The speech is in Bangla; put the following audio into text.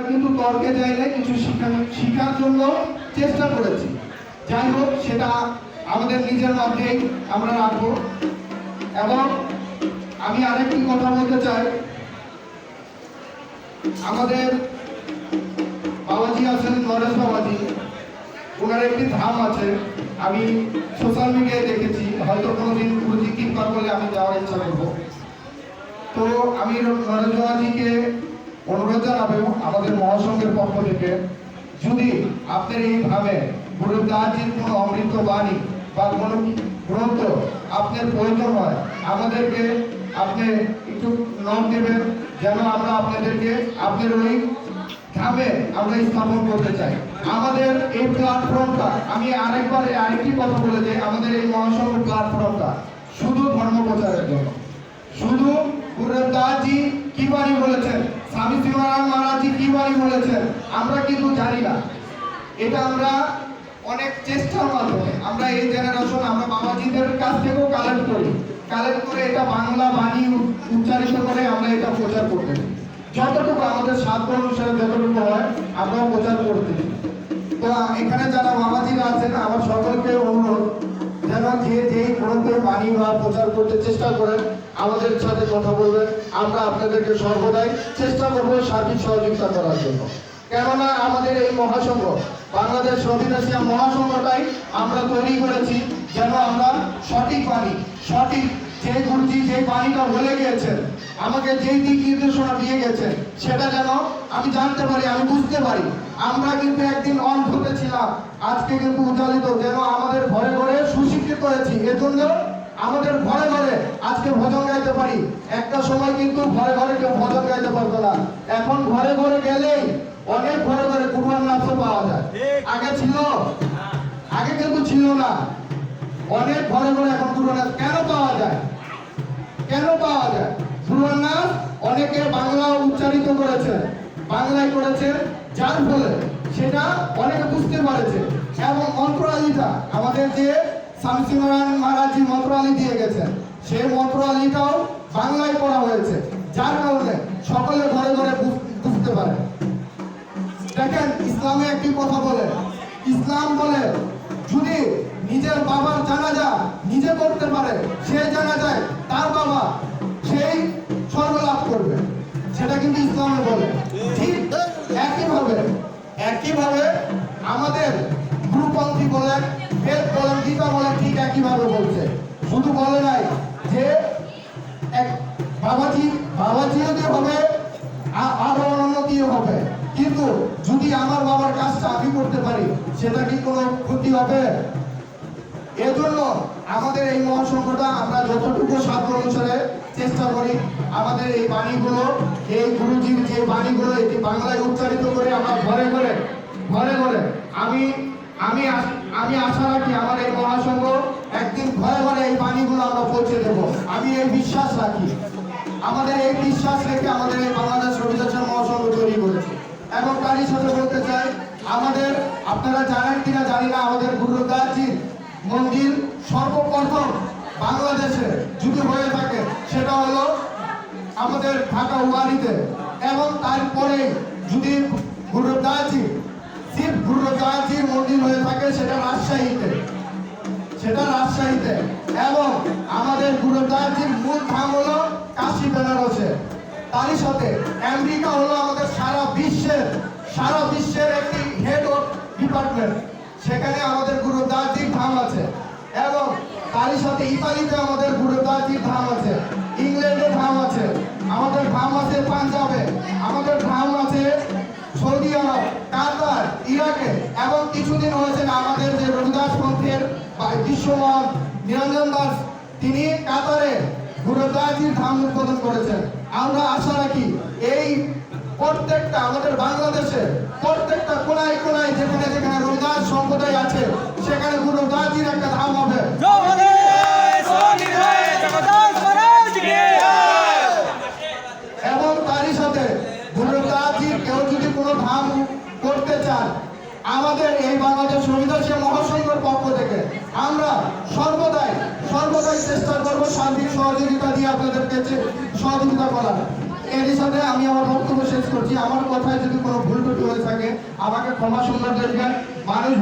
কিন্তু তর্কে যাই না, কিছু শিখার জন্য চেষ্টা করেছি। যাই হোক, সেটা আমাদের নিজের মধ্যেই আমরা রাখবো। এবং আমি আরেকটি কথা বলতে চাই, আমাদের বাবাজি আছেন, নরেশ বাবাজি, ওনার একটি ধাম আছে, আমি সোশ্যাল মিডিয়ায় দেখেছি, হয়তো কোনোদিন গুরুজি কৃপা করলে আমি যাওয়ার ইচ্ছা করবো। তো আমি নরেশ বাবাজিকে অনুরোধ জানাবো আমাদের মহাসংঘের পক্ষ থেকে, যদি আপনার এই ধামে গুরু দাসজির কোনো অমৃত বাণী বা কোনো গ্রন্থ আপনার প্রয়োজন হয়, আমাদেরকে আপনি একটু নক দেবেন, যেন আমরা আপনাদেরকে আপনার ওই ধামে আমরা স্থাপন করতে চাই। আমাদের এই প্ল্যাটফর্মটা, আমি আরেকটি কথা বলে যে আমাদের এই মহাসংঘ প্ল্যাটফর্মটা শুধু ধর্ম প্রচারের জন্য, শুধু গুরু দাসজি কি বাণী বলেছেন, স্বামী শিবানন্দ মহারাজজি কি বাণী বলেছেন, আমরা কিন্তু জানি না। এটা আমরা অনেক চেষ্টার মাধ্যমে আমরা এই জেনারেশন আমরা বাবাজিদের কাছ থেকেও কালেক্ট করে এটা বাংলা বাণী উচ্চারিত করে আমরা এটা প্রচার করতে চাই। যতটুকু আমাদের সাধ্য অনুসারে যতটুকু হয় আমরা প্রচার করতে চাই। তো এখানে যারা বাবাজিরা আছেন, আমার সকলকে অনুরোধ, যেন যে গ্রন্থের বাণী বা প্রচার করতে চেষ্টা করেন, আমাদের সাথে কথা বলবেন, আমরা আপনাদেরকে সর্বদাই চেষ্টা করবো সার্বিক সহযোগিতা করার জন্য। কেননা আমাদের এই মহাসংঘ, বাংলাদেশ অধিবাসী মহাসংঘটাই আমরা তৈরি করেছি যেন আমরা সঠিক বাণী, সঠিক যে গুরুজি যে বাণীটা বলে গিয়েছেন, আমাকে যেই দিক নির্দেশনা দিয়ে গেছেন, সেটা যেন আমি জানতে পারি, আমি বুঝতে পারি। আমরা কিন্তু একদিন অন্ধতে ছিলাম, আজকে কিন্তু উজ্জ্বলিত, যেন আমাদের ঘরে ঘরে সুশিক্ষিত হয়েছি, এজন্য আমাদের ঘরে ঘরে আজকে ভজন গাইতে পারি। একটা সময় কিন্তু ঘরে ঘরে কেউ ভজন গাইতে পারতো না, এখন ঘরে ঘরে গেলেই অনেক ঘরে ঘরে কুরবান নাচও পাওয়া যায়। আগে ছিল? আগে কিন্তু ছিল না। অনেক ঘরে ঘরে এখন কুরবান নাচ কেন পাওয়া যায়? কেন পাওয়া যায়? কুরবান নাচ অনেকে বাংলা উচ্চারিত করেছে, বাংলায় করেছে, যার ফলে সেটা অনেকে বুঝতে পারেছে। এবং মন্ত্রালিটা আমাদের যে স্বামী শিবানন্দ মহারাজজি মন্ত্রালি দিয়ে গেছেন, সেই মন্ত্রালিটাও বাংলায় করা হয়েছে, যার কারণে সকলে ঘরে ঘরে বুঝতে পারে। দেখেন, ইসলামে একটি কথা বলে, ইসলাম বলে যদি নিজের বাবার জানাজা নিজে করতে পারে, সে জানাজায় তার বাবা সেই স্বর্গ লাভ করবে, সেটা কিন্তু ইসলামে বলে। ঠিক একইভাবে আমাদের গুরুপন্থী বলেন, বেদ বলেন, গীতা বলেন, ঠিক একইভাবে বলছে। শুধু বলে নাই যে এক বাবাজিও দিয়ে হবে, আরো উন্নতিও হবে, কিন্তু যদি আমার বাবার কাজটা আমি করতে পারি, সেটা কি কোনো ক্ষতি হবে? এজন্য আমাদের এই মহাসংঘটা আমরা যতটুকু সাধ্য অনুসারে চেষ্টা করি, আমাদের এই বাণীগুলো, এই গুরুজির যে বাণীগুলো, এটি বাংলায় উচ্চারিত করে আমরা ঘরে ঘরে আমি আশা রাখি আমার এই মহাসংঘ একদিন ঘরে ঘরে এই বাণীগুলো আমরা পৌঁছে দেব। আমি এই বিশ্বাস রাখি, আমাদের এই বিশ্বাস রেখে আমাদের এই বাংলাদেশ অধিবাসী মহাসংঘ তৈরি করেছে। এবং তারই সাথে বলতে চাই, আমাদের আপনারা জানেন কিনা জানি না, আমাদের গুরু দাসজির মন্দির সর্বপ্রথম বাংলাদেশে যদি হয়ে থাকে সেটা হলো আমাদের ঢাকা ওয়ারিতে, এবং তারপরে যদি গুরু দাসজির মন্দির হয়ে থাকে সেটা রাজশাহীতে, এবং আমাদের গুরু দাসজির মূল ধাম হলো কাশী বেনারসে। তারই সাথে আমেরিকা হলো আমাদের সারা বিশ্বের একটি হেড অফ ডিপার্টমেন্ট, সেখানে আমাদের গুরু দাসজির ধাম আছে। এবং তারই সাথে ইতালিতে আমাদের গুরু দাসজির ধাম আছে, ইংল্যান্ডে ধাম আছে, আমাদের ধাম আছে পাঞ্জাবে, আমাদের ধাম আছে সৌদি আরব, কাতার, ইরাকে। এবং কিছুদিন হয়েছে আমাদের যে রবিদাস পন্থের বিশ্বমহান নিরঞ্জন দাস, তিনি কাতারে গুরু দাসজির ধাম উদ্বোধন করেছেন। আমরা আশা রাখি এই প্রত্যেকটা আমাদের বাংলাদেশে প্রত্যেকটা কোনায় কোনায় যেখানে যেখানে রবিদাস সম্প্রদায় আছে, সেখানে গুরু দাসজির একটা ধাম হবে। এবং তারই সাথে গুরু দাসজির কেউ যদি কোনো ধাম করতে চান, আমাদের এই বাংলাদেশ অধিবাসী মহাসংঘের পক্ষ থেকে আমরা সর্বদাই চেষ্টা করবো সার্বিক সহযোগিতা দিয়ে আপনাদেরকে সহযোগিতা করার। এরই সাথে আমি আমার বক্তব্য শেষ করছি। আমার কথায় যদি কোনো ভুল আমাকে ক্ষমা সুন্দর দেখবেন। মানুষ